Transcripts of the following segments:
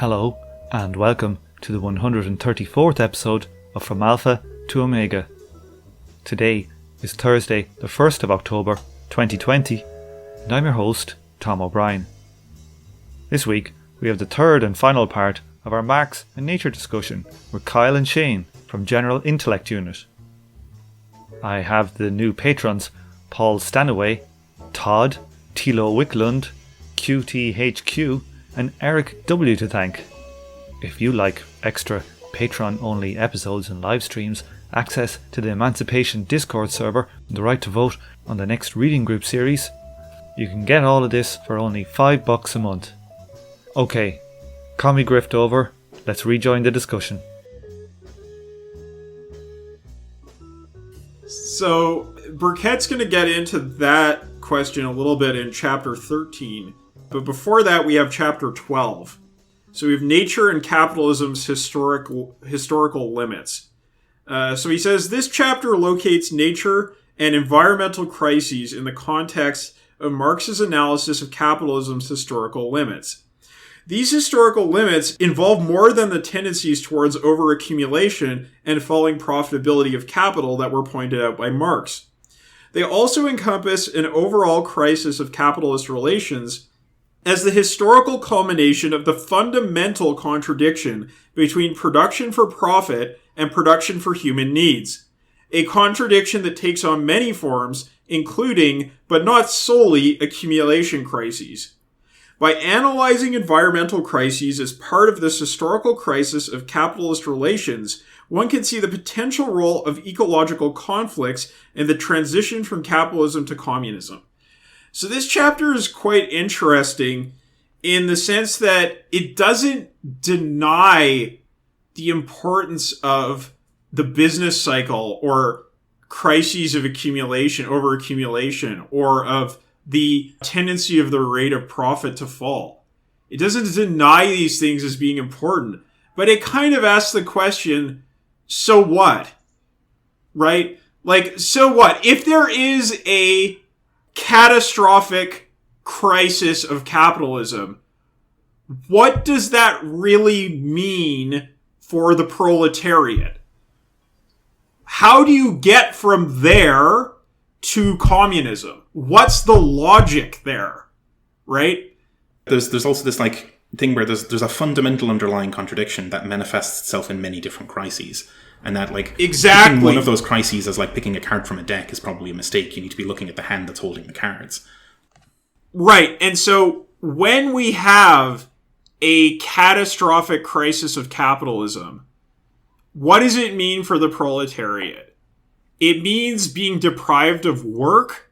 Hello, and welcome to the 134th episode of From Alpha to Omega. Today is Thursday, the 1st of October, 2020, and I'm your host, Tom O'Brien. This week, we have the third and final part of our Marx and Nature discussion with Kyle and Shane from General Intellect Unit. I have the new patrons Paul Stanaway, Todd, Tilo Wicklund, QTHQ, and Eric W. to thank. If you like extra Patreon-only episodes and live streams, access to the Emancipation Discord server, and the right to vote on the next reading group series, you can get all of this for only $5 a month. Okay, commie grift over, let's rejoin the discussion. So, Burkett's going to get into that question a little bit in chapter 13. But before that, we have chapter 12. So we have nature and capitalism's historical limits. So he says, this chapter locates nature and environmental crises in the context of Marx's analysis of capitalism's historical limits. These historical limits involve more than the tendencies towards overaccumulation and falling profitability of capital that were pointed out by Marx. They also encompass an overall crisis of capitalist relations as the historical culmination of the fundamental contradiction between production for profit and production for human needs. A contradiction that takes on many forms, including, but not solely, accumulation crises. By analyzing environmental crises as part of this historical crisis of capitalist relations, one can see the potential role of ecological conflicts in the transition from capitalism to communism. So this chapter is quite interesting in the sense that it doesn't deny the importance of the business cycle or crises of accumulation, overaccumulation, or of the tendency of the rate of profit to fall. It doesn't deny these things as being important, but it kind of asks the question, so what? Right? Like, so what? If there is a catastrophic crisis of capitalism, what does that really mean for the proletariat? How do you get from there to communism? What's the logic there? Right? There's also this thing where there's a fundamental underlying contradiction that manifests itself in many different crises. And that, exactly, picking one of those crises as picking a card from a deck is probably a mistake. You need to be looking at the hand that's holding the cards. Right. And so when we have a catastrophic crisis of capitalism, what does it mean for the proletariat? It means being deprived of work,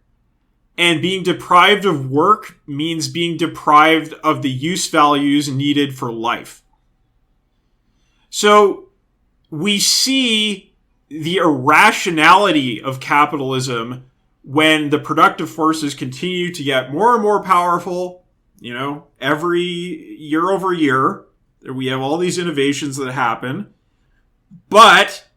and being deprived of work means being deprived of the use values needed for life. So we see the irrationality of capitalism when the productive forces continue to get more and more powerful, every year over year. We have all these innovations that happen, but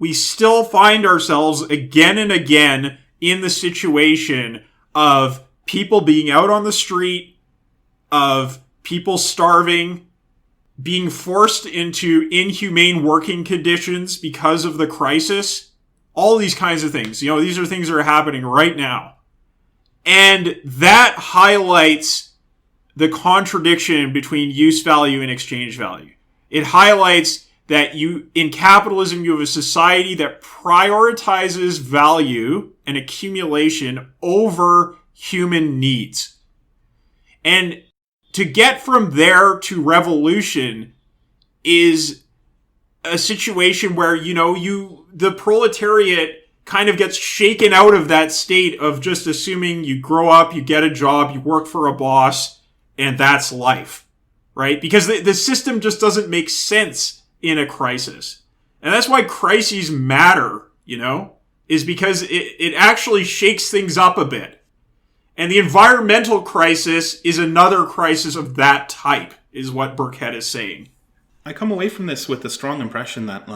we still find ourselves again and again in the situation of people being out on the street, of people starving, being forced into inhumane working conditions because of the crisis, all these kinds of things. These are things that are happening right now. And that highlights the contradiction between use value and exchange value. It highlights that in capitalism, you have a society that prioritizes value and accumulation over human needs. And to get from there to revolution is a situation where, the proletariat kind of gets shaken out of that state of just assuming you grow up, you get a job, you work for a boss, and that's life, right? Because the system just doesn't make sense in a crisis. And that's why crises matter, is because it actually shakes things up a bit. And the environmental crisis is another crisis of that type, is what Burkett is saying. I come away from this with the strong impression that,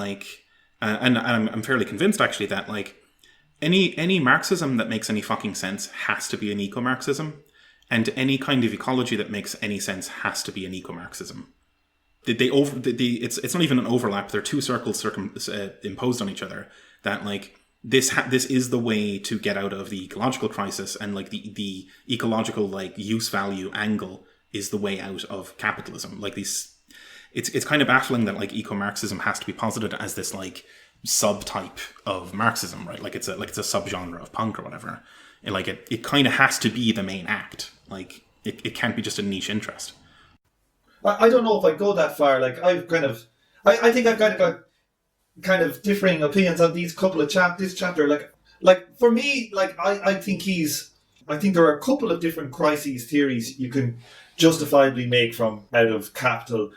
and I'm fairly convinced actually that, any Marxism that makes any fucking sense has to be an eco-Marxism, and any kind of ecology that makes any sense has to be an eco-Marxism. it's not even an overlap. They're two circles imposed on each other. That like this is the way to get out of the ecological crisis, and like the ecological like use value angle is the way out of capitalism. Like these, it's kind of baffling that like eco-Marxism has to be posited as this like subtype of Marxism, right? Like it's a subgenre of punk or whatever. And like it kind of has to be the main act. Like it can't be just a niche interest. I don't know if I go that far. Like I think I've got kind of differing opinions on these couple of this chapter. Like for me, like I think there are a couple of different crises theories you can justifiably make from out of Capital.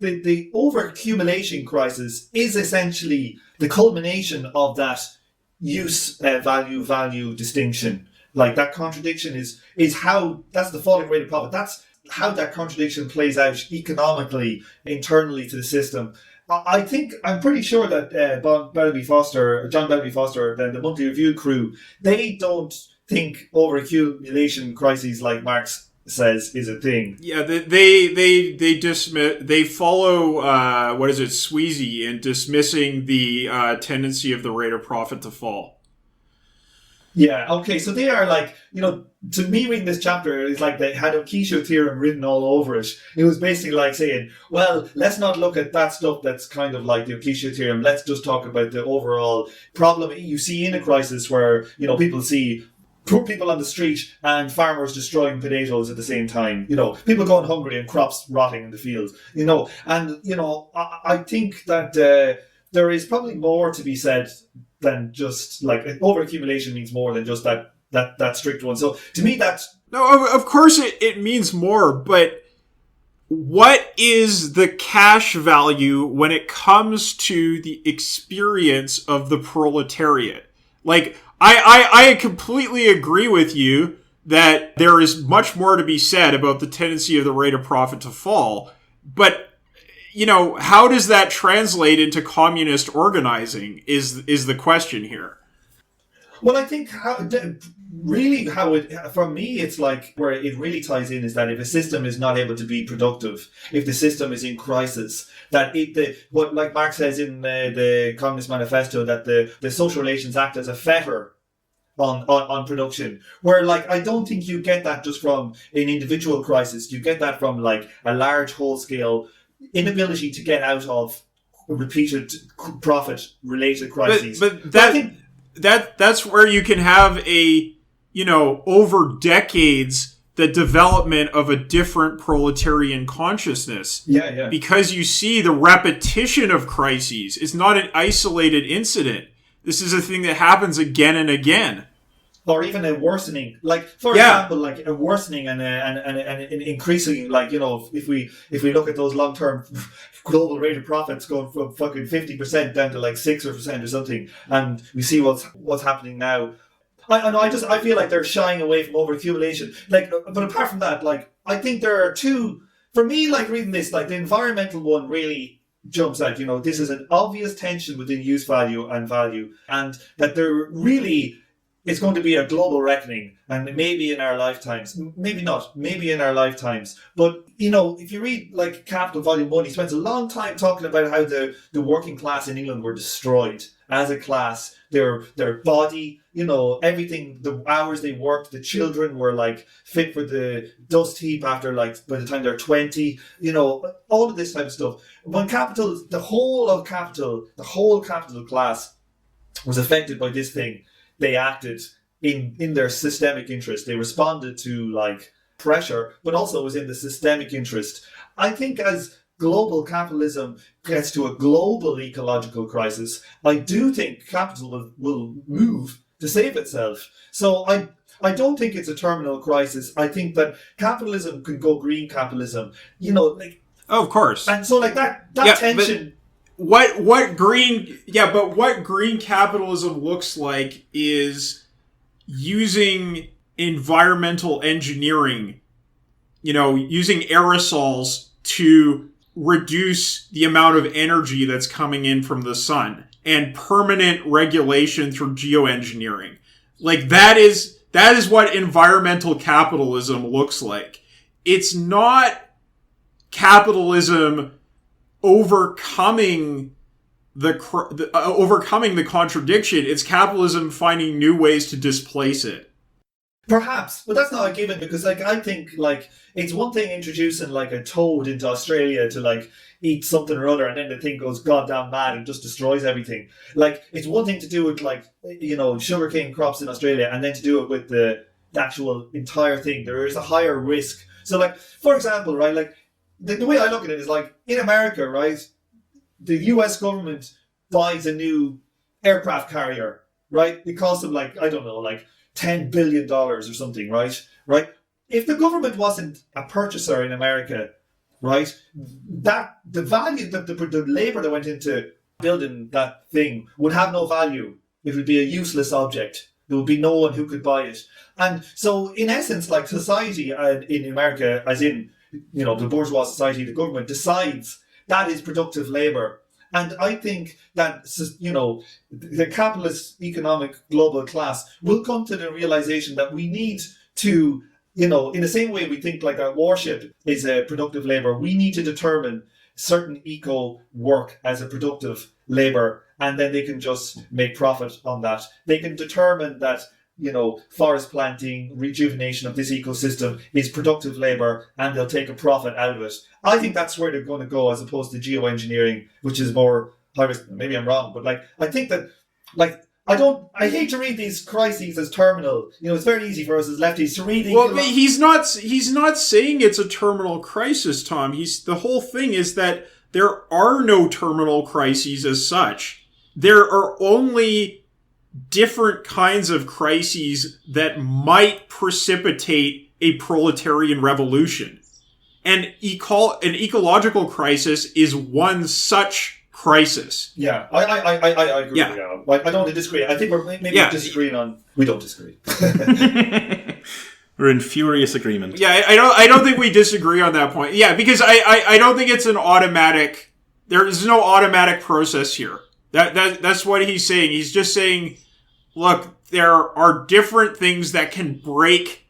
The overaccumulation crisis is essentially the culmination of that use value distinction. Like that contradiction is how that's the falling rate of profit. That's how that contradiction plays out economically internally to the system. I'm pretty sure that John Bellamy Foster, and the Monthly Review crew, they don't think overaccumulation crises like Marx says is a thing. Yeah, they follow what is it, Sweezy, in dismissing the tendency of the rate of profit to fall. Yeah, okay, so they are like, to me reading this chapter, it's like they had a Keisha theorem written all over it. It was basically like saying, well, let's not look at that stuff that's kind of like the Keisha theorem. Let's just talk about the overall problem you see in a crisis where, people see poor people on the street and farmers destroying potatoes at the same time. People going hungry and crops rotting in the fields. I think that there is probably more to be said than just like overaccumulation means more than just that strict one. So to me, that's no. Of course, it means more. But what is the cash value when it comes to the experience of the proletariat? Like, I completely agree with you that there is much more to be said about the tendency of the rate of profit to fall. But how does that translate into communist organizing is the question here. Well, I think for me, it's like where it really ties in is that if a system is not able to be productive, if the system is in crisis, that what like Marx says in the Communist Manifesto, that the social relations act as a fetter on production, where like I don't think you get that just from an individual crisis. You get that from like a large whole scale inability to get out of repeated profit related crises. But that's where you can have over decades the development of a different proletarian consciousness. Yeah. Because you see the repetition of crises. It's not an isolated incident. This is a thing that happens again and again. Or even a worsening, like for example, like a worsening and increasing, like if we look at those long-term global rate of profits going from fucking 50% down to like 6% or something, and we see what's happening now. I feel like they're shying away from overaccumulation. Like, but apart from that, like I think there are two. For me, like reading this, like the environmental one really jumps out. This is an obvious tension within use value, and that there really. It's going to be a global reckoning, and maybe in our lifetimes, maybe not, maybe in our lifetimes. But, if you read like Capital Volume 1, he spends a long time talking about how the working class in England were destroyed as a class. Their body, everything, the hours they worked, the children were like fit for the dust heap after like, by the time they're 20, all of this type of stuff. When the whole capital class was affected by this thing, they acted in their systemic interest. They responded to like pressure, but also was in the systemic interest. I think as global capitalism gets to a global ecological crisis, I do think capital will move to save itself. So I don't think it's a terminal crisis. I think that capitalism can go green capitalism, Oh, of course. And so like that tension... What green capitalism looks like is using environmental engineering, using aerosols to reduce the amount of energy that's coming in from the sun, and permanent regulation through geoengineering. Like that is what environmental capitalism looks like. It's not capitalism overcoming overcoming the contradiction. It's capitalism finding new ways to displace it. Perhaps, but that's not a given, because like I think like it's one thing introducing like a toad into Australia to like eat something or other, and then the thing goes goddamn mad and just destroys everything. Like it's one thing to do it like, you know, sugarcane crops in Australia, and then to do it with the actual entire thing. There is a higher risk. So like, for example, right, like the way I look at it is like in America, right, the US government buys a new aircraft carrier, right? It costs them like, I don't know, like $10 billion or something, right? Right? If the government wasn't a purchaser in America, right, that the value, the labor that went into building that thing would have no value. It would be a useless object. There would be no one who could buy it. And so, in essence, like society in America, as in, you know, the bourgeois society, the government decides that is productive labor. And I think that, you know, the capitalist economic global class will come to the realization that we need to, you know, in the same way we think like a warship is a productive labor, we need to determine certain eco work as a productive labor, and then they can just make profit on that. They can determine that, you know, forest planting, rejuvenation of this ecosystem is productive labor, and they'll take a profit out of it. I think that's where they're going to go, as opposed to geoengineering, which is more high risk. Maybe I'm wrong, but like I think that, like, I hate to read these crises as terminal. You know, it's very easy for us as lefties to read. Well, he's not saying it's a terminal crisis, Tom. The whole thing is that there are no terminal crises as such. There are only different kinds of crises that might precipitate a proletarian revolution. And an ecological crisis is one such crisis. Yeah, I agree. Yeah. I don't disagree. I think we're disagreeing on... We don't disagree. We're in furious agreement. Yeah, I don't think we disagree on that point. Yeah, because I don't think it's an automatic... There is no automatic process here. That's what he's saying. He's just saying, look, there are different things that can break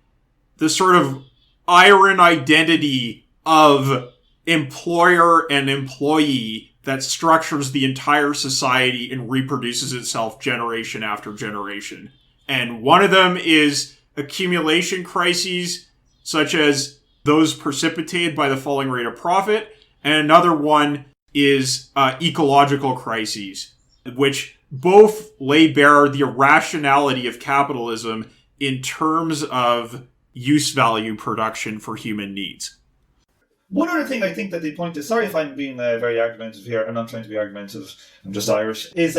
the sort of iron identity of employer and employee that structures the entire society and reproduces itself generation after generation. And one of them is accumulation crises, such as those precipitated by the falling rate of profit. And another one is ecological crises, which both lay bare the irrationality of capitalism in terms of use value production for human needs. One other thing I think that they point to, sorry if I'm being very argumentative here, I'm not trying to be argumentative, I'm just Irish, is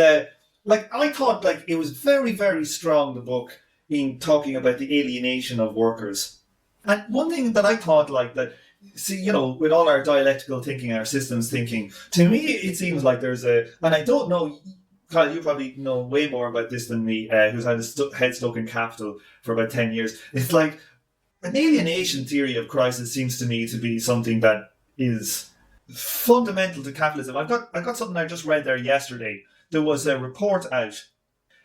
like I thought like it was very, very strong, the book, in talking about the alienation of workers. And one thing that I thought like that, see, you know, with all our dialectical thinking, our systems thinking, to me it seems like there's and I don't know, Kyle, you probably know way more about this than me, who's had his head stuck in capital for about 10 years. It's like, an alienation theory of crisis seems to me to be something that is fundamental to capitalism. I've got something I just read there yesterday. There was a report out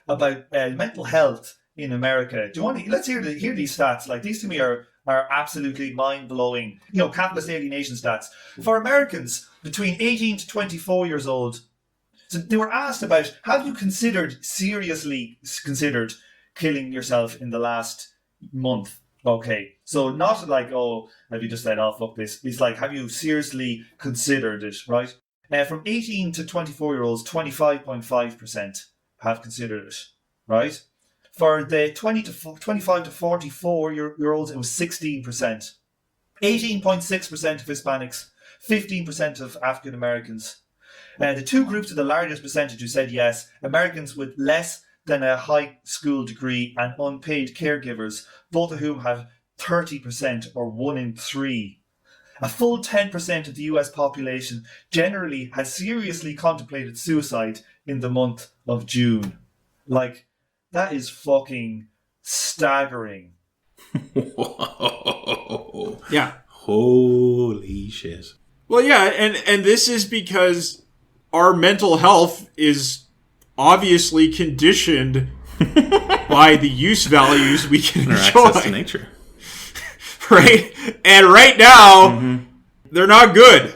about mental health in America. Do you want to, let's hear these stats. Like, these to me are absolutely mind-blowing. You know, capitalist alienation stats. For Americans between 18 to 24 years old, so they were asked about, have you seriously considered killing yourself in the last month? Okay, so not like, oh, have you just said, oh, fuck this. It's like, have you seriously considered it, right? From 18 to 24-year-olds, 25.5% have considered it, right? For the 25 to 44-year-olds, it was 16%. 18.6% of Hispanics, 15% of African Americans. The two groups with the largest percentage who said yes, Americans with less than a high school degree and unpaid caregivers, both of whom have 30% or 1 in 3. A full 10% of the US population generally has seriously contemplated suicide in the month of June. Like, that is fucking staggering. Whoa. Yeah. Holy shit. Well, yeah, and this is because our mental health is obviously conditioned by the use values we can enjoy. Access to nature. Right? And right now, they're not good.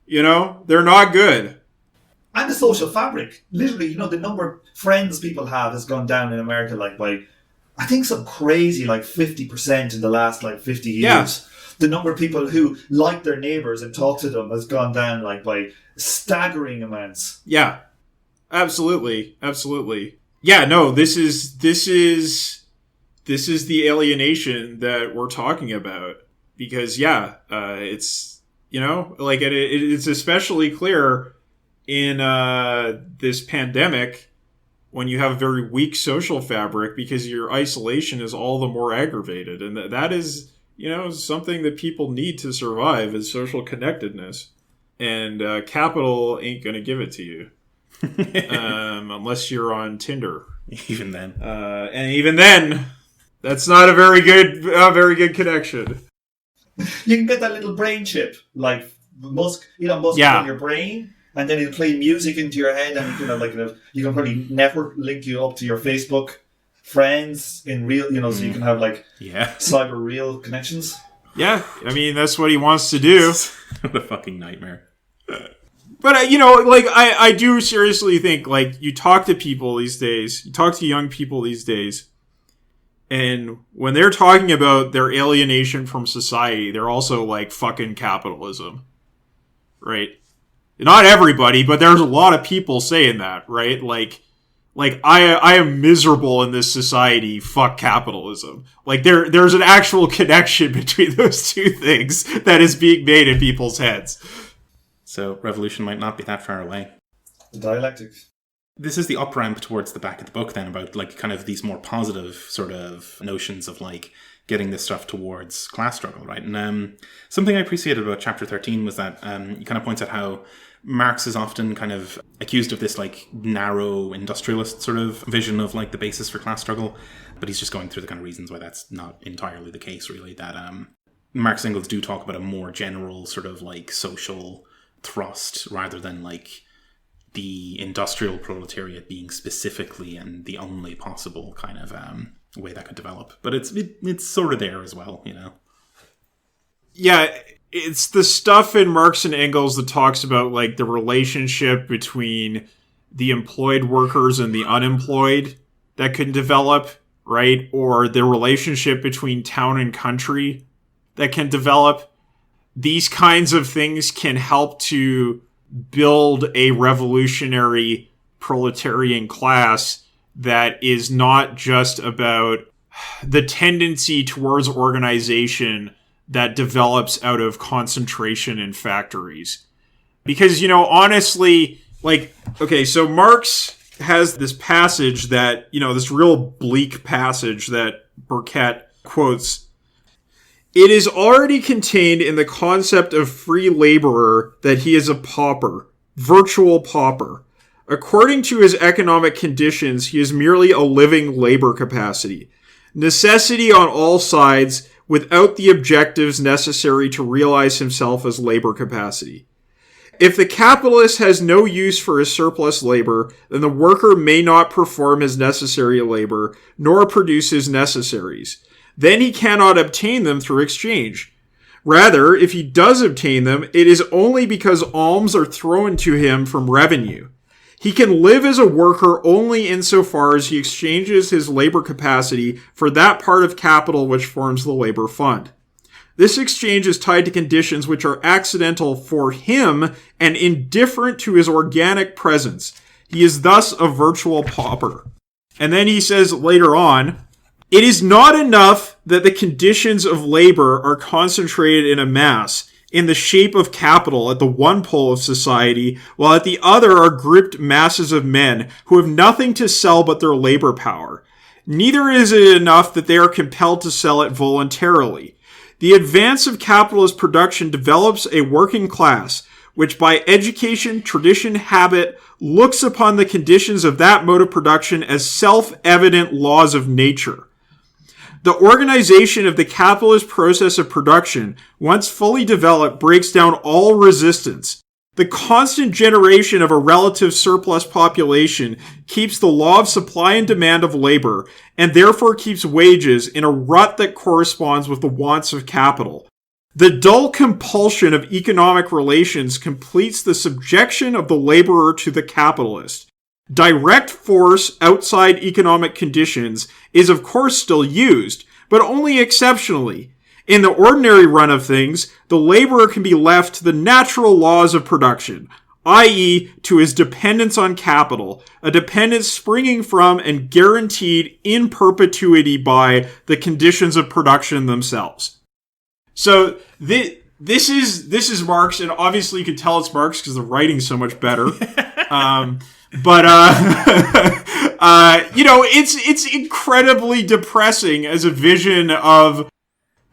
You know, they're not good. And the social fabric. Literally, you know, the number of friends people have has gone down in America, like, by, I think, some crazy, like, 50% in the last, like, 50 years. Yeah. The number of people who like their neighbours and talk to them has gone down, like, by staggering amounts. Yeah. Absolutely. Absolutely. Yeah, no, this is the alienation that we're talking about. Because, yeah, it's, you know, like, it's especially clear in this pandemic when you have a very weak social fabric, because your isolation is all the more aggravated. And that is, you know, something that people need to survive, is social connectedness. And capital ain't going to give it to you. Unless you're on Tinder. Even then. And even then, that's not a very good connection. You can get that little brain chip, like Elon Musk Yeah. in your brain, and then he'll play music into your head, and you can probably network link you up to your Facebook friends in real, you know, so you can have like cyber real connections. Yeah, I mean, that's what he wants to do. What a fucking nightmare. But, you know, like, I do seriously think, like, you talk to people these days, you talk to young people these days, and when they're talking about their alienation from society, they're also like, fucking capitalism. Right? Not everybody, but there's a lot of people saying that, right? Like I am miserable in this society, fuck capitalism. Like, there's an actual connection between those two things that is being made in people's heads. So revolution might not be that far away. The dialectics. This is the up-ramp towards the back of the book then, about like kind of these more positive sort of notions of like getting this stuff towards class struggle, right? And something I appreciated about chapter 13 was that he kind of points out how Marx is often kind of accused of this like narrow industrialist sort of vision of like the basis for class struggle, but he's just going through the kind of reasons why that's not entirely the case, really. That Marx and Engels do talk about a more general sort of like social thrust rather than like the industrial proletariat being specifically and the only possible kind of way that could develop. But it's sort of there as well, you know. Yeah, it's the stuff in Marx and Engels that talks about like the relationship between the employed workers and the unemployed that can develop, right? Or the relationship between town and country that can develop. These kinds of things can help to build a revolutionary proletarian class that is not just about the tendency towards organization that develops out of concentration in factories. Because, you know, honestly, like, okay, so Marx has this passage that, you know, this real bleak passage that Burkett quotes. It is already contained in the concept of free laborer that he is a pauper, virtual pauper. According to his economic conditions, he is merely a living labor capacity. Necessity on all sides, without the objectives necessary to realize himself as labor capacity. If the capitalist has no use for his surplus labor, then the worker may not perform his necessary labor, nor produce his necessaries. Then he cannot obtain them through exchange. Rather, if he does obtain them, it is only because alms are thrown to him from revenue. He can live as a worker only insofar as he exchanges his labor capacity for that part of capital which forms the labor fund. This exchange is tied to conditions which are accidental for him and indifferent to his organic presence. He is thus a virtual pauper. And then he says later on, it is not enough that the conditions of labor are concentrated in a mass, in the shape of capital at the one pole of society, while at the other are grouped masses of men who have nothing to sell but their labor power. Neither is it enough that they are compelled to sell it voluntarily. The advance of capitalist production develops a working class, which by education, tradition, habit, looks upon the conditions of that mode of production as self-evident laws of nature. The organization of the capitalist process of production, once fully developed, breaks down all resistance. The constant generation of a relative surplus population keeps the law of supply and demand of labor, and therefore keeps wages in a rut that corresponds with the wants of capital. The dull compulsion of economic relations completes the subjection of the laborer to the capitalist. Direct force outside economic conditions is of course still used, but only exceptionally. In the ordinary run of things, the laborer can be left to the natural laws of production, i.e. to his dependence on capital, a dependence springing from and guaranteed in perpetuity by the conditions of production themselves. So this is Marx, and obviously you can tell it's Marx because the writing's so much better. It's incredibly depressing as a vision of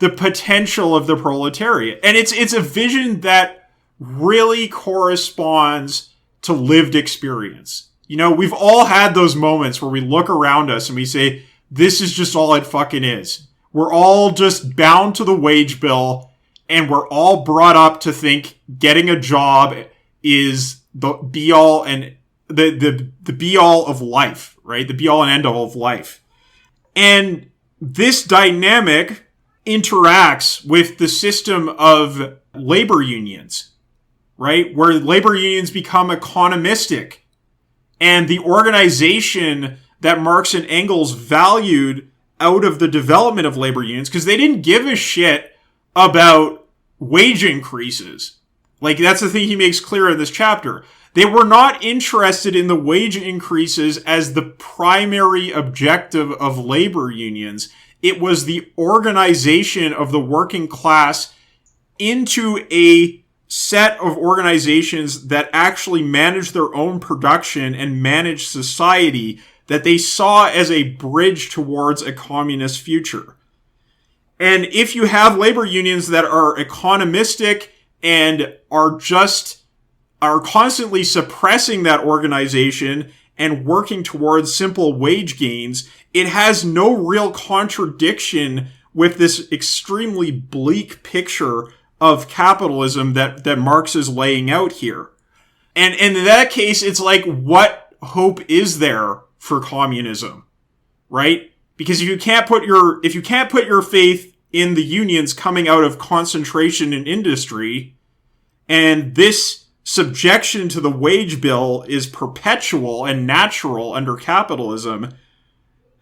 the potential of the proletariat, and it's a vision that really corresponds to lived experience. We've all had those moments where we look around us and we say, "This is just all it fucking is." We're all just bound to the wage bill, and we're all brought up to think getting a job is the be-all and the be-all of life, right? The be-all and end-all of life. And this dynamic interacts with the system of labor unions, right? Where labor unions become economistic. And the organization that Marx and Engels valued out of the development of labor unions, because they didn't give a shit about wage increases. Like, that's the thing he makes clear in this chapter. They were not interested in the wage increases as the primary objective of labor unions. It was the organization of the working class into a set of organizations that actually manage their own production and manage society that they saw as a bridge towards a communist future. And if you have labor unions that are economistic and are constantly suppressing that organization and working towards simple wage gains, it has no real contradiction with this extremely bleak picture of capitalism that Marx is laying out here. And in that case, it's like, what hope is there for communism, right? Because if you can't put your faith in the unions coming out of concentration in industry, and this subjection to the wage bill is perpetual and natural under capitalism,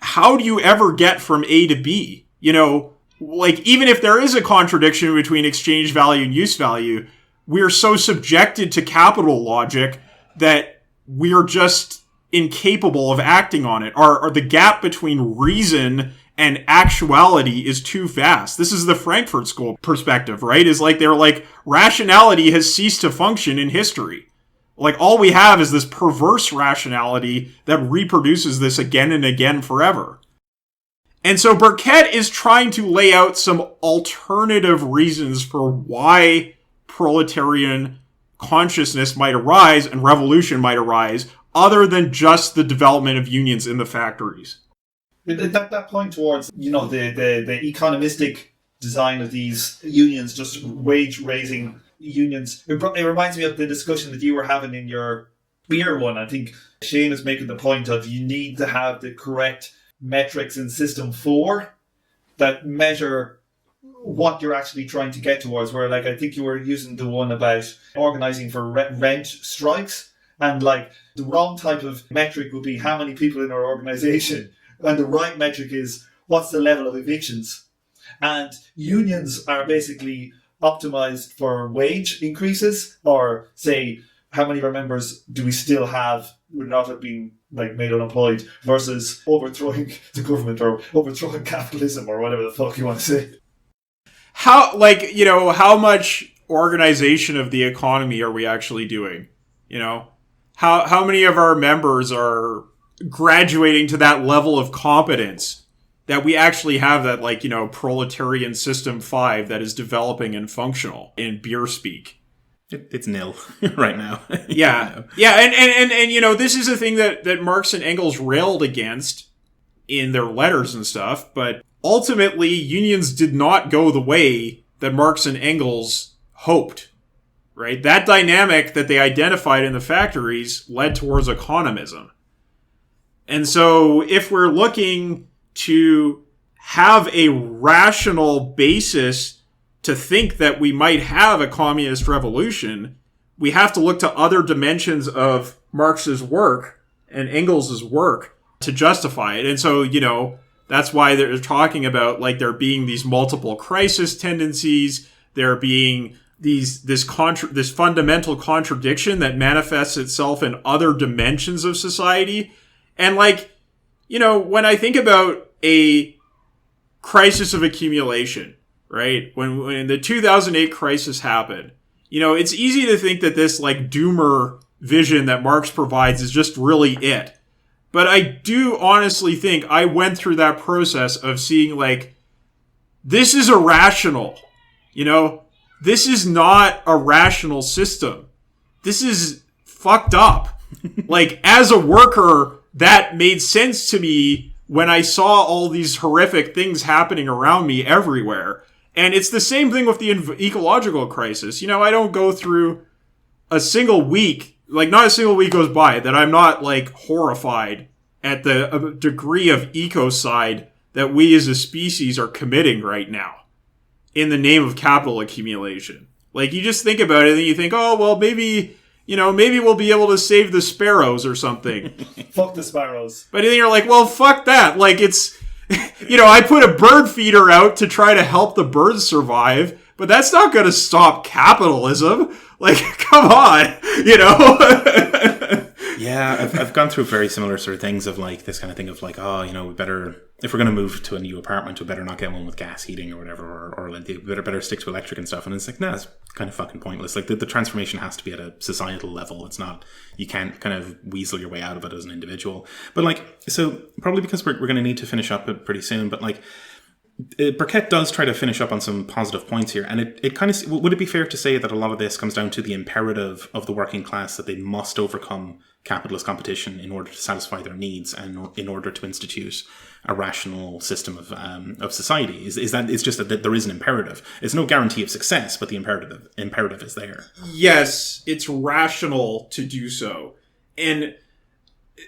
how do you ever get from A to B? Even if there is a contradiction between exchange value and use value, we're so subjected to capital logic that we're just incapable of acting on it. Or the gap between reason and actuality is too vast. This is the Frankfurt School perspective, right? Is like, they're like, rationality has ceased to function in history. Like, all we have is this perverse rationality that reproduces this again and again forever. And so Burkett is trying to lay out some alternative reasons for why proletarian consciousness might arise and revolution might arise, other than just the development of unions in the factories. That point towards, the economistic design of these unions, just wage-raising unions, it reminds me of the discussion that you were having in your beer one. I think Shane is making the point of you need to have the correct metrics in System 4 that measure what you're actually trying to get towards, where, like, I think you were using the one about organising for rent strikes, and, like, the wrong type of metric would be how many people in our organisation, and the right metric is what's the level of evictions. And unions are basically optimised for wage increases, or say, how many of our members do we still have would not have been, like, made unemployed, versus overthrowing the government or overthrowing capitalism or whatever the fuck you want to say. How much organization of the economy are we actually doing? How many of our members are graduating to that level of competence that we actually have that, proletarian System 5 that is developing and functional in beer speak? It's nil right now. Yeah. And this is a thing that Marx and Engels railed against in their letters and stuff, but ultimately unions did not go the way that Marx and Engels hoped, right? That dynamic that they identified in the factories led towards economism. And so if we're looking to have a rational basis to think that we might have a communist revolution, we have to look to other dimensions of Marx's work and Engels' work to justify it. And so, that's why they're talking about like there being these multiple crisis tendencies, there being this fundamental contradiction that manifests itself in other dimensions of society. And like, when I think about a crisis of accumulation, right? When the 2008 crisis happened, it's easy to think that this like doomer vision that Marx provides is just really it. But I do honestly think I went through that process of seeing like, this is irrational, This is not a rational system. This is fucked up. Like, as a worker, that made sense to me when I saw all these horrific things happening around me everywhere. And it's the same thing with the ecological crisis. I don't go through a single week, like not a single week goes by that I'm not like horrified at the degree of ecocide that we as a species are committing right now in the name of capital accumulation. Like, you just think about it and you think, oh, well, maybe we'll be able to save the sparrows or something. Fuck the sparrows. But then you're like, well, fuck that. Like, it's, I put a bird feeder out to try to help the birds survive, but that's not going to stop capitalism. Like, come on, Yeah, I've gone through very similar sort of things of like this kind of thing of like, oh, we better, if we're going to move to a new apartment, we better not get one with gas heating or whatever, or like, we better stick to electric and stuff. And it's like, nah, it's kind of fucking pointless. Like the transformation has to be at a societal level. It's not, you can't kind of weasel your way out of it as an individual. But like, so probably because we're going to need to finish up pretty soon, but like, Burkett does try to finish up on some positive points here, and it kind of, would it be fair to say that a lot of this comes down to the imperative of the working class that they must overcome capitalist competition in order to satisfy their needs and in order to institute a rational system of society? Is that it's just that there is an imperative? It's no guarantee of success, but the imperative is there. Yes, it's rational to do so, and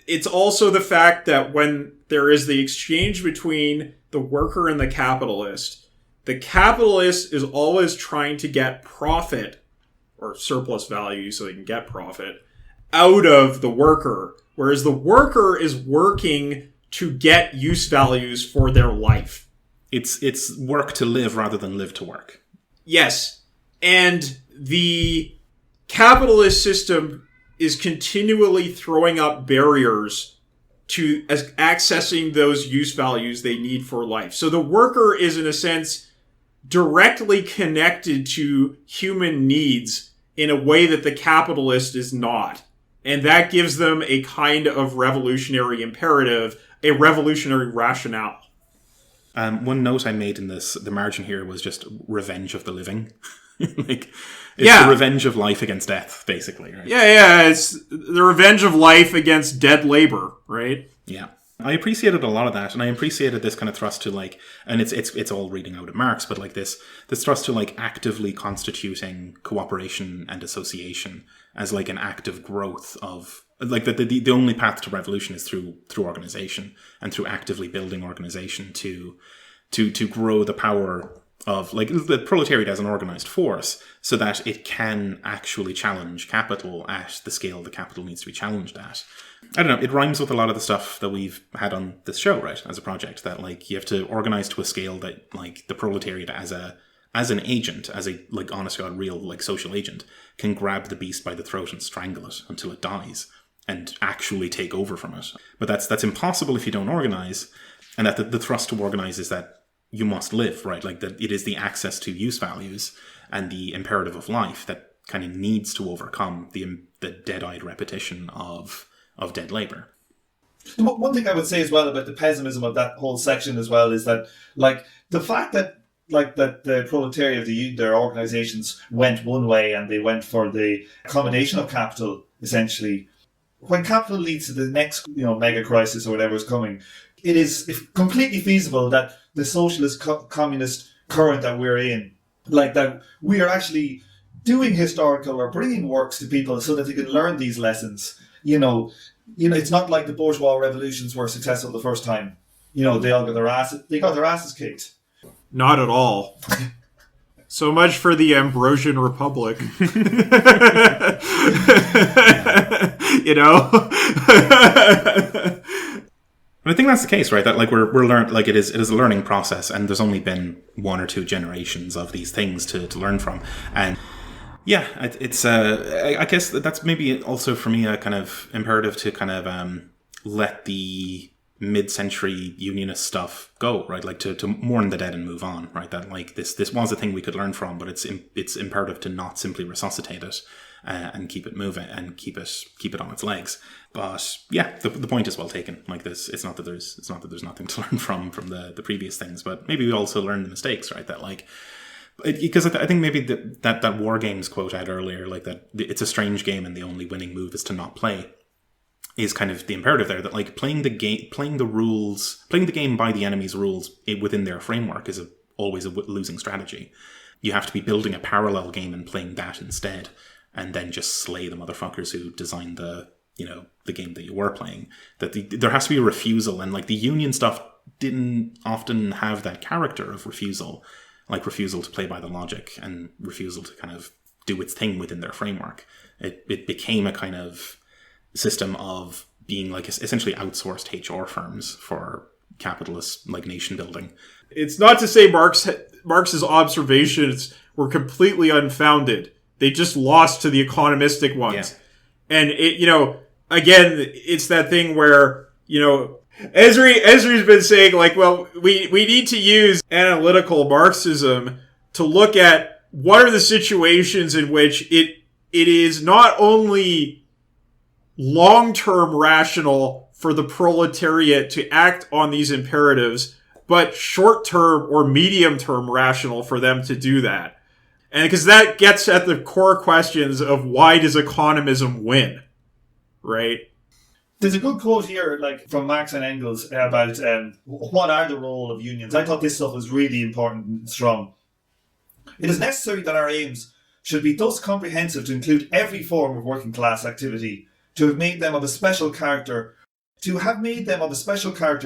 it's also the fact that when there is the exchange between the worker and the capitalist is always trying to get profit or surplus value so they can get profit out of the worker, whereas the worker is working to get use values for their life. It's work to live rather than live to work. Yes. And the capitalist system is continually throwing up barriers to accessing those use values they need for life. So the worker is, in a sense, directly connected to human needs in a way that the capitalist is not. And that gives them a kind of revolutionary imperative, a revolutionary rationale. One note I made in the margin here was just revenge of the living. It's the revenge of life against death, basically. Right? Yeah, it's the revenge of life against dead labor, right? Yeah. I appreciated a lot of that, and I appreciated this kind of thrust to like, and it's all reading out of Marx, but like this thrust to like actively constituting cooperation and association as like an active growth of like the only path to revolution is through organization and through actively building organization to grow the power of like the proletariat as an organized force so that it can actually challenge capital at the scale the capital needs to be challenged at. I don't know, it rhymes with a lot of the stuff that we've had on this show, right, as a project, that like you have to organize to a scale that like the proletariat as an agent, as a like honest god real like social agent, can grab the beast by the throat and strangle it until it dies and actually take over from it. But that's impossible if you don't organize, and that the thrust to organize is that you must live, right? Like that it is the access to use values and the imperative of life that kind of needs to overcome the dead-eyed repetition of dead labor. One thing I would say as well about the pessimism of that whole section as well is that like the fact that like that the proletariat of their organizations went one way and they went for the accommodation of capital essentially. When capital leads to the next mega crisis or whatever is coming, it is completely feasible that the socialist communist current that we're in, like that we are actually doing historical or bringing works to people so that they can learn these lessons. It's not like the bourgeois revolutions were successful the first time. They all got their asses kicked. Not at all. So much for the Ambrosian Republic. You know? But I think that's the case, right? That like we're learn like it is a learning process, and there's only been 1 or 2 generations of these things to learn from. And yeah, it's I guess that's maybe also for me a kind of imperative to kind of let the mid-century unionist stuff go, right? Like to mourn the dead and move on, right? That like this was a thing we could learn from, but it's imperative to not simply resuscitate it and keep it moving and keep it on its legs. But yeah, the point is well taken. Like this, it's not that there's nothing to learn from the previous things, but maybe we also learn the mistakes, right? That like. Because I think maybe that War Games quote I had earlier, like that it's a strange game and the only winning move is to not play, is kind of the imperative there. That like playing the game by the enemy's rules within their framework is always a losing strategy. You have to be building a parallel game and playing that instead, and then just slay the motherfuckers who designed the game that you were playing. That there has to be a refusal, and like the Union stuff didn't often have that character of refusal. Like refusal to play by the logic and refusal to kind of do its thing within their framework. It became a kind of system of being like essentially outsourced HR firms for capitalist like nation building. It's not to say Marx's observations were completely unfounded. They just lost to the economistic ones. Yeah. And again, it's that thing where, Esri's been saying, like, well, we need to use analytical Marxism to look at what are the situations in which it is not only long-term rational for the proletariat to act on these imperatives, but short-term or medium-term rational for them to do that. And because that gets at the core questions of why does economism win, right? There's a good quote here, like from Marx and Engels, about what are the role of unions. I thought this stuff was really important and strong. It is necessary that our aims should be thus comprehensive to include every form of working class activity. To have made them of a special character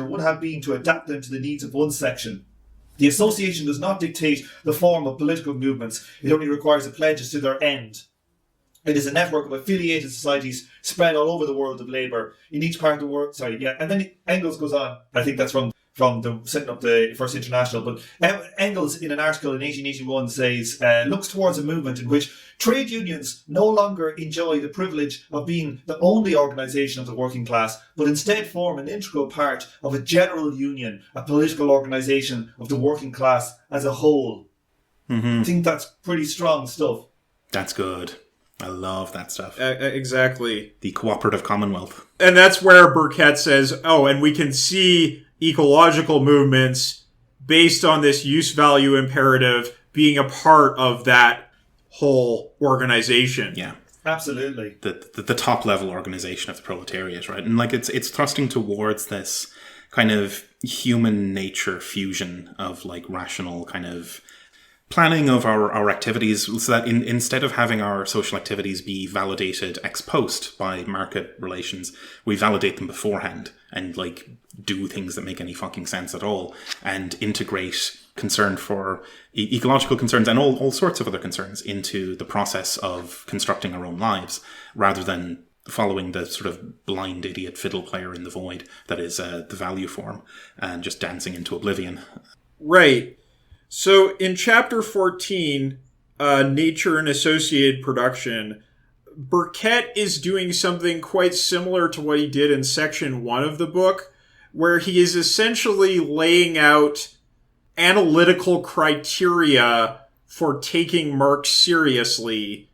would have been to adapt them to the needs of one section. The association does not dictate the form of political movements. It only requires a pledge as to their end. It is a network of affiliated societies spread all over the world of labour. In each part of the world, and then Engels goes on. I think that's from the setting up the First International. But Engels, in an article in 1881, says looks towards a movement in which trade unions no longer enjoy the privilege of being the only organisation of the working class, but instead form an integral part of a general union, a political organisation of the working class as a whole. Mm-hmm. I think that's pretty strong stuff. That's good. I love that stuff. Exactly. The cooperative commonwealth. And that's where Burkett says, and we can see ecological movements based on this use value imperative being a part of that whole organization. Yeah. Absolutely. The top level organization of the proletariat, right? And like it's thrusting towards this kind of human nature fusion of like rational kind of planning of our activities, so that instead of having our social activities be validated ex post by market relations, we validate them beforehand and like do things that make any fucking sense at all, and integrate concern for ecological concerns and all sorts of other concerns into the process of constructing our own lives, rather than following the sort of blind idiot fiddle player in the void that is the value form and just dancing into oblivion. Right. So in chapter 14, Nature and Associated Production, Burkett is doing something quite similar to what he did in section 1 of the book, where he is essentially laying out analytical criteria for taking Marx seriously,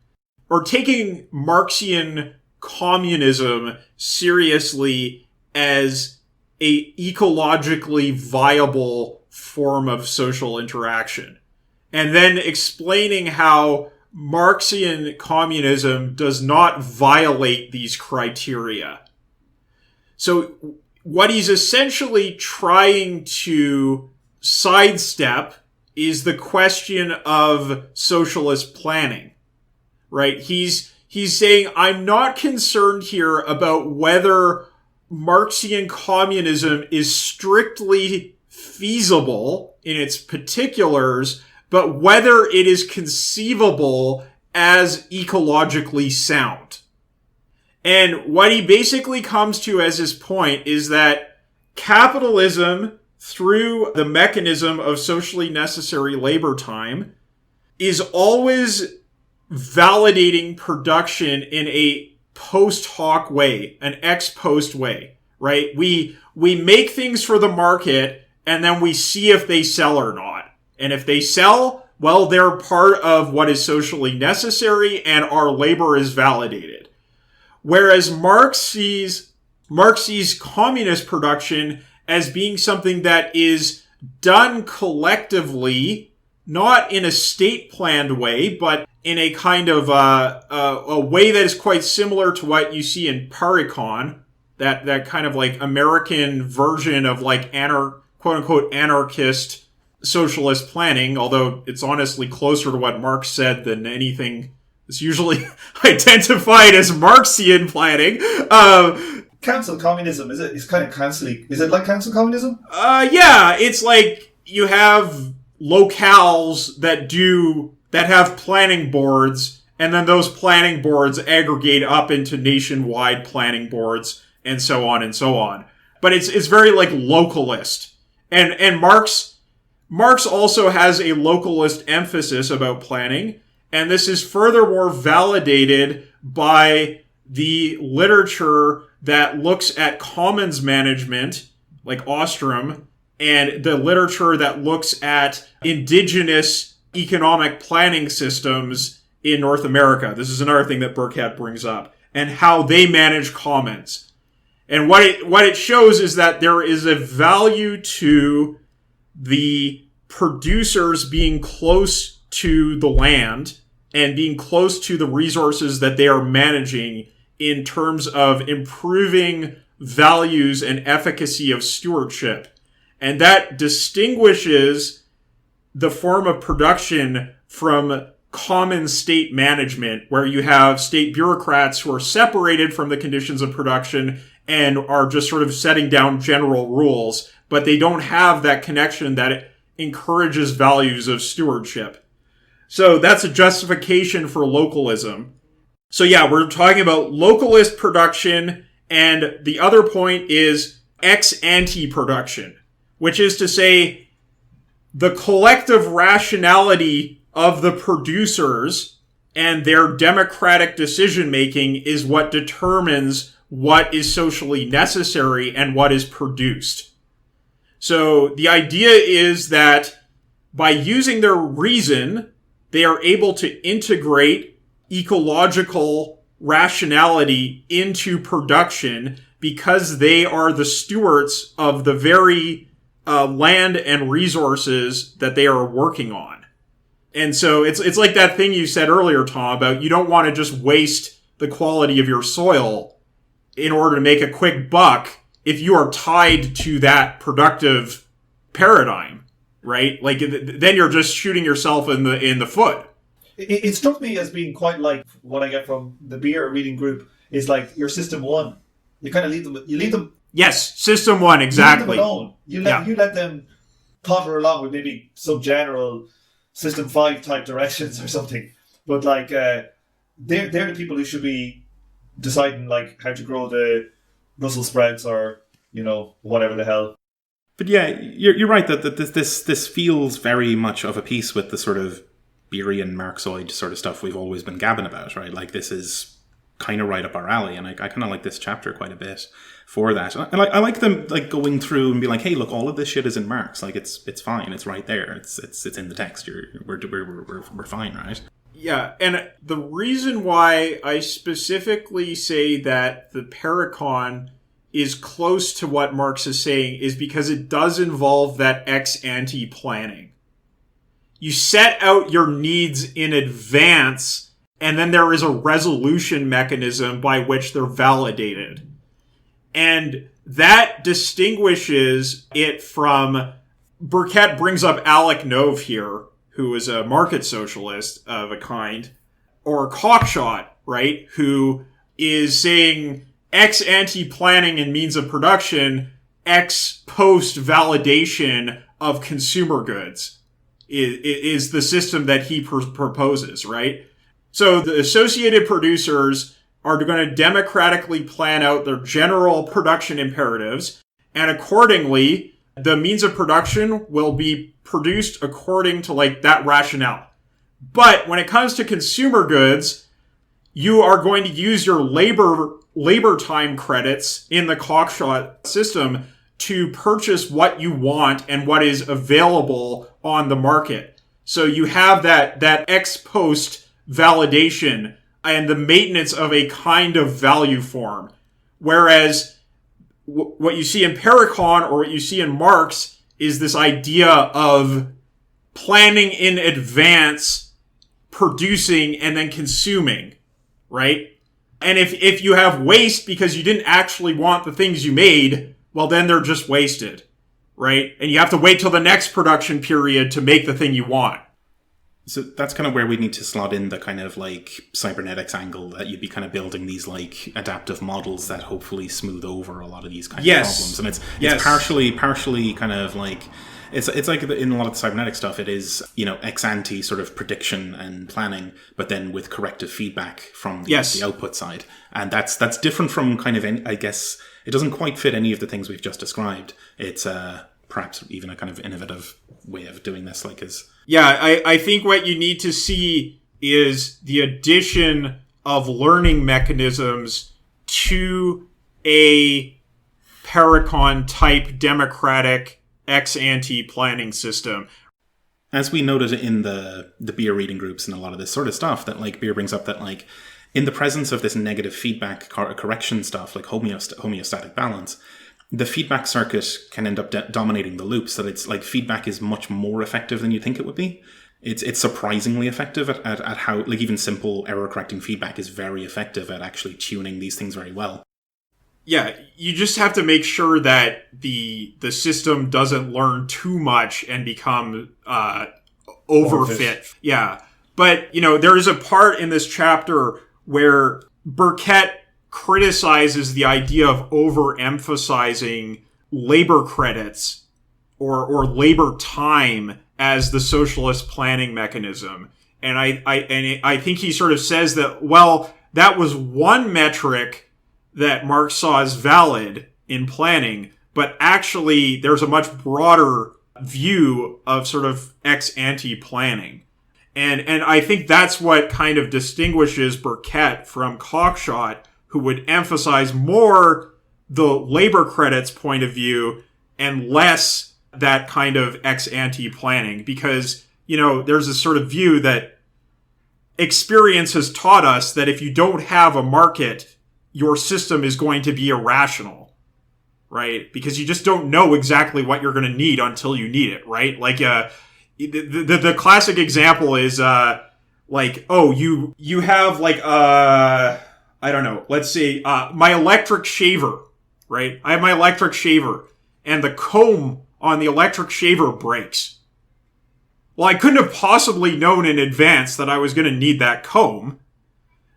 or taking Marxian communism seriously as a ecologically viable form of social interaction, and then explaining how Marxian communism does not violate these criteria. So what he's essentially trying to sidestep is the question of socialist planning, right? He's saying, I'm not concerned here about whether Marxian communism is strictly feasible in its particulars, but whether it is conceivable as ecologically sound. And what he basically comes to as his point is that capitalism, through the mechanism of socially necessary labor time, is always validating production in a post hoc way, an ex post way, right? We make things for the market and then we see if they sell or not. And if they sell, well, they're part of what is socially necessary and our labor is validated. Whereas Marx sees communist production as being something that is done collectively, not in a state-planned way, but in a kind of a way that is quite similar to what you see in Paricon, that kind of like American version of like quote-unquote anarchist socialist planning, although it's honestly closer to what Marx said than anything that's usually identified as Marxian planning. Council communism, is it? It's kind of cancelly. Is it like council communism? Yeah, it's like you have locales that have planning boards, and then those planning boards aggregate up into nationwide planning boards, and so on and so on. But it's very like localist. And Marx also has a localist emphasis about planning, and this is furthermore validated by the literature that looks at commons management, like Ostrom, and the literature that looks at indigenous economic planning systems in North America. This is another thing that Burkett brings up, and how they manage commons. And what it shows is that there is a value to the producers being close to the land and being close to the resources that they are managing in terms of improving values and efficacy of stewardship. And that distinguishes the form of production from common state management, where you have state bureaucrats who are separated from the conditions of production and are just sort of setting down general rules, but they don't have that connection that encourages values of stewardship. So that's a justification for localism. So yeah, we're talking about localist production, and the other point is ex-ante production, which is to say the collective rationality of the producers and their democratic decision-making is what determines what is socially necessary and what is produced. So the idea is that by using their reason, they are able to integrate ecological rationality into production because they are the stewards of the very land and resources that they are working on. And so it's like that thing you said earlier, Tom, about you don't want to just waste the quality of your soil in order to make a quick buck if you are tied to that productive paradigm, right? Like then you're just shooting yourself in the foot. It struck me as being quite like what I get from the beer reading group is like your system one. You kind of leave them. Yes, system one, exactly. You leave them alone. You let them potter along with maybe some general system 5 type directions or something. But like they're the people who should be deciding like how to grow the Brussels sprouts or whatever the hell. But yeah, you're right that this feels very much of a piece with the sort of Beerian Marxoid sort of stuff we've always been gabbing about, right? Like this is kind of right up our alley, and I kind of like this chapter quite a bit for that. And I like them like going through and be like, hey, look, all of this shit is in Marx. Like it's fine, it's right there, it's in the text. We're fine, right? Yeah, and the reason why I specifically say that the Paracon is close to what Marx is saying is because it does involve that ex-ante planning. You set out your needs in advance, and then there is a resolution mechanism by which they're validated. And that distinguishes it from... Burkett brings up Alec Nove here, who is a market socialist of a kind, or Cockshot, right, who is saying ex-ante planning and means of production, ex-post validation of consumer goods is the system that he proposes, right? So the associated producers are going to democratically plan out their general production imperatives, and accordingly, the means of production will be produced according to like that rationale. But when it comes to consumer goods, you are going to use your labor time credits in the cockshot system to purchase what you want and what is available on the market. So you have that ex post validation and the maintenance of a kind of value form. Whereas what you see in Pericon or what you see in Marx is this idea of planning in advance, producing, and then consuming, right? And if you have waste because you didn't actually want the things you made, well, then they're just wasted, right? And you have to wait till the next production period to make the thing you want. So that's kind of where we need to slot in the kind of like cybernetics angle, that you'd be kind of building these like adaptive models that hopefully smooth over a lot of these kind of problems. And it's partially kind of like, it's like in a lot of the cybernetic stuff, it is, you know, ex ante sort of prediction and planning, but then with corrective feedback from the output side. And that's different from kind of, I guess, it doesn't quite fit any of the things we've just described. It's perhaps even a kind of innovative way of doing this, like is... Yeah, I think what you need to see is the addition of learning mechanisms to a Pericon-type democratic ex-ante planning system. As we noted in the beer reading groups and a lot of this sort of stuff, that like beer brings up that like in the presence of this negative feedback correction stuff, like homeostatic balance, the feedback circuit can end up dominating the loop, so that it's like feedback is much more effective than you think it would be. It's surprisingly effective at how, like, even simple error correcting feedback is very effective at actually tuning these things very well. Yeah, you just have to make sure that the system doesn't learn too much and become overfit. Yeah. But, you know, there is a part in this chapter where Burkett criticizes the idea of overemphasizing labor credits or labor time as the socialist planning mechanism. And I think he sort of says that, well, that was one metric that Marx saw as valid in planning, but actually there's a much broader view of sort of ex-ante planning. And I think that's what kind of distinguishes Burkett from Cockshott, who would emphasize more the labor credits point of view and less that kind of ex-ante planning. Because, you know, there's this sort of view that experience has taught us that if you don't have a market, your system is going to be irrational, right? Because you just don't know exactly what you're going to need until you need it, right? Like, the classic example is, like, oh, you have like, I don't know, let's say, my electric shaver, right? I have my electric shaver, and the comb on the electric shaver breaks. Well, I couldn't have possibly known in advance that I was going to need that comb.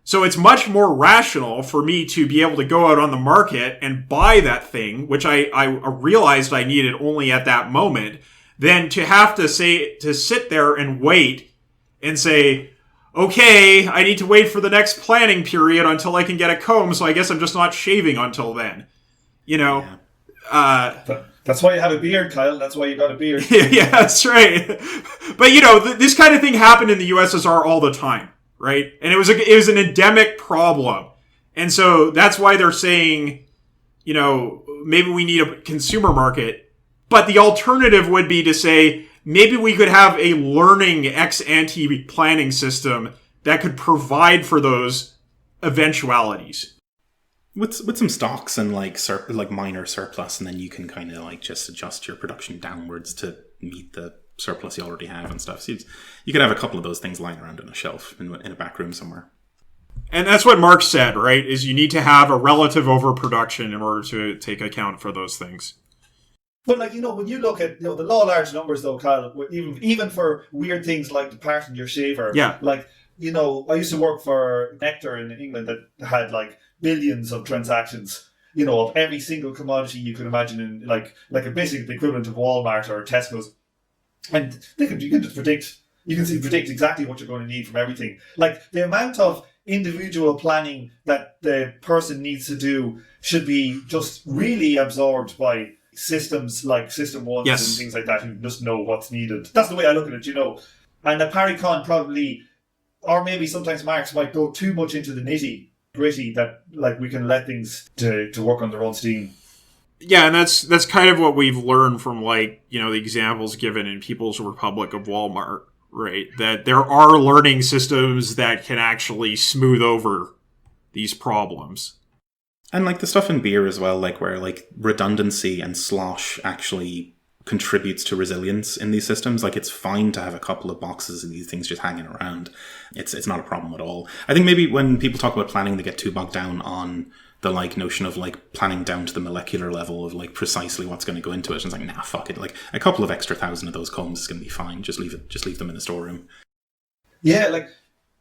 So it's much more rational for me to be able to go out on the market and buy that thing, which I realized I needed only at that moment, than to have to sit there and wait and say, okay, I need to wait for the next planning period until I can get a comb, so I guess I'm just not shaving until then. You know? Yeah. That's why you have a beard, Kyle. That's why you got a beard. Yeah, that's right. But, you know, this kind of thing happened in the USSR all the time, right? And it was an endemic problem. And so that's why they're saying, you know, maybe we need a consumer market. But the alternative would be to say, maybe we could have a learning ex-ante planning system that could provide for those eventualities. With some stocks and like minor surplus, and then you can kind of like just adjust your production downwards to meet the surplus you already have and stuff. So you could have a couple of those things lying around on a shelf in a back room somewhere. And that's what Marx said, right? Is you need to have a relative overproduction in order to take account for those things. But, like, you know, when you look at, you know, the law of large numbers, though, Kyle, even for weird things like the part in your shaver, yeah, like, you know, I used to work for Nectar in England that had like billions of transactions, you know, of every single commodity you could imagine in like a basically the equivalent of Walmart or Tesco's. And you can just predict. You can predict exactly what you're going to need from everything. Like the amount of individual planning that the person needs to do should be just really absorbed by systems like System 1s and things like that who just know what's needed. That's the way I look at it, And that Parikon probably, or maybe sometimes Marx might go too much into the nitty gritty that like we can let things to work on their own steam. Yeah, and that's kind of what we've learned from the examples given in People's Republic of Walmart, right? That there are learning systems that can actually smooth over these problems. And the stuff in beer as well, where redundancy and slosh actually contributes to resilience in these systems. It's fine to have a couple of boxes of these things just hanging around. It's not a problem at all. I think maybe when people talk about planning, they get too bogged down on the notion of planning down to the molecular level of precisely what's going to go into it. And it's nah, fuck it. A couple of extra thousand of those combs is going to be fine. Just leave them in the storeroom. Yeah,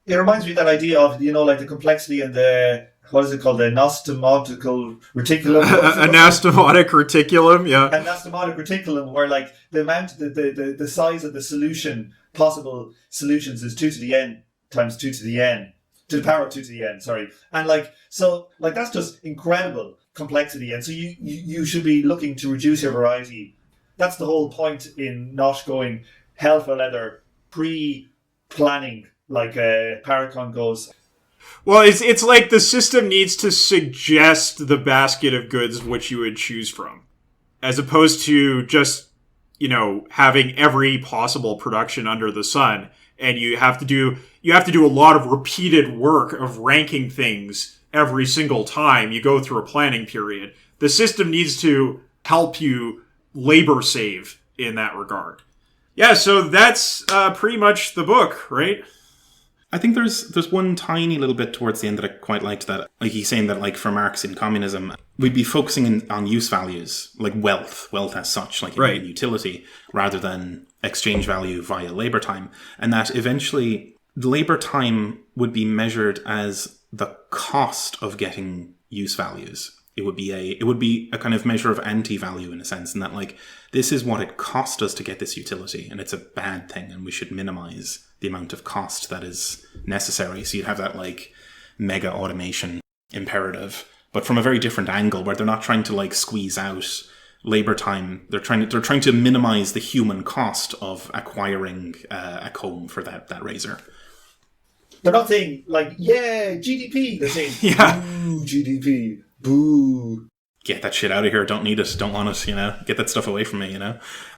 it reminds me of that idea of the complexity and the, what is it called, the anastomotical reticulum? Anastomotic reticulum, yeah. Anastomotic reticulum, where the amount, the size of the solution, possible solutions, is 2 to the n times 2 to the n. To the power of 2 to the n, sorry. And that's just incredible complexity. And so you should be looking to reduce your variety. That's the whole point in not going hell for leather, pre-planning, Paracon goes. Well, it's like the system needs to suggest the basket of goods which you would choose from, as opposed to just, having every possible production under the sun. And you have to do a lot of repeated work of ranking things every single time you go through a planning period. The system needs to help you labor save in that regard. Yeah, so that's pretty much the book, right? I think there's one tiny little bit towards the end that I quite liked, that he's saying that for Marx in communism, we'd be focusing on use values, wealth as such, right. in utility, rather than exchange value via labor time. And that eventually labor time would be measured as the cost of getting use values. It would be a kind of measure of anti-value in a sense, and that this is what it cost us to get this utility, and it's a bad thing, and we should minimize the amount of cost that is necessary. So you'd have that mega automation imperative, but from a very different angle, where they're not trying to squeeze out labor time. They're trying to minimize the human cost of acquiring a comb for that razor. They're not saying yeah, GDP. They're saying boo, GDP, boo. Get that shit out of here. Don't need it. Don't want it. Get that stuff away from me.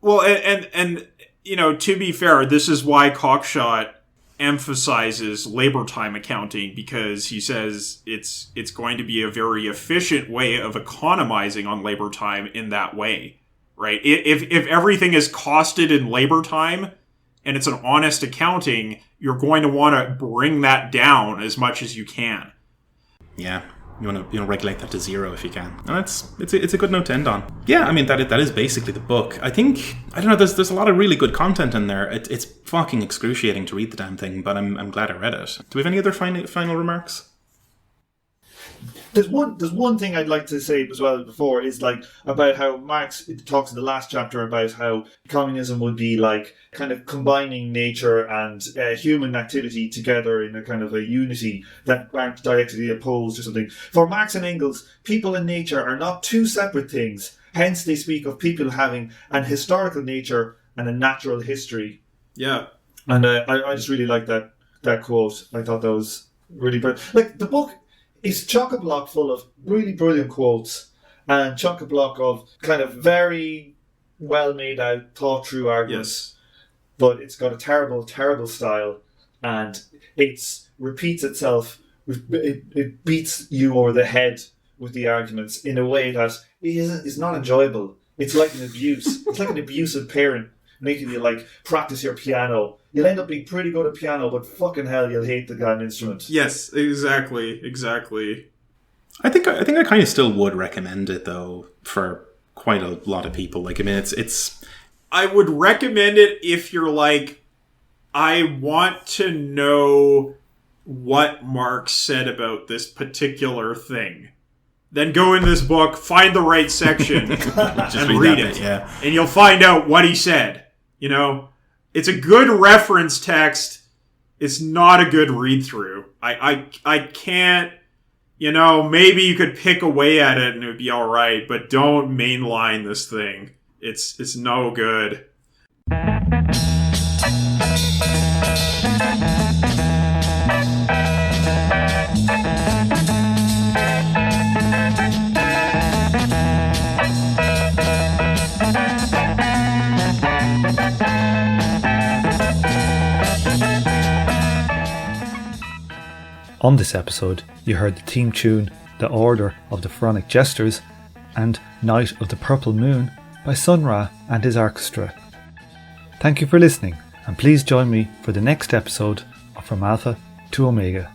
Well, and to be fair, this is why Cockshot emphasizes labor time accounting, because he says it's going to be a very efficient way of economizing on labor time in that way, right? If everything is costed in labor time and it's an honest accounting, you're going to want to bring that down as much as you can. Yeah. You want to regulate that to 0 if you can. And it's a good note to end on. Yeah, I mean that is basically the book. I think, I don't know, there's a lot of really good content in there. It's fucking excruciating to read the damn thing, but I'm glad I read it. Do we have any other final remarks? There's one thing I'd like to say as well before, is about how Marx talks in the last chapter about how communism would be kind of combining nature and human activity together in a kind of a unity that aren't directly opposed or something. For Marx and Engels, people and nature are not two separate things. Hence they speak of people having an historical nature and a natural history. Yeah. And I just really like that quote. I thought that was really brilliant. The book is chock-a-block full of really brilliant quotes and chock-a-block of kind of very well made out, thought through arguments. Yes. But it's got a terrible, terrible style, and it repeats itself. It beats you over the head with the arguments in a way that is not enjoyable. It's like an abuse. It's like an abusive parent making you practice your piano. You'll end up being pretty good at piano, but fucking hell, you'll hate the damn instrument. Yes, exactly. I think I kind of still would recommend it though for quite a lot of people. It's. I would recommend it if you're I want to know what Marx said about this particular thing. Then go in this book, find the right section, and read it. Yeah. And you'll find out what he said. It's a good reference text. It's not a good read through. I can't, maybe you could pick away at it and it would be all right, but don't mainline this thing. It's no good. On this episode, you heard the theme tune The Order of the Pharaonic Jesters and Night of the Purple Moon by Sun Ra and his orchestra. Thank you for listening, and please join me for the next episode of From Alpha to Omega.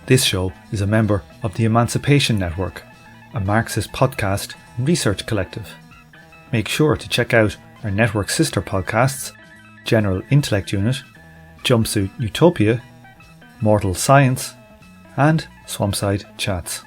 This show is a member of the Emancipation Network, a Marxist podcast and research collective. Make sure to check out our network sister podcasts, General Intellect Unit, Jumpsuit Utopia, Mortal Science, and Swampside Chats.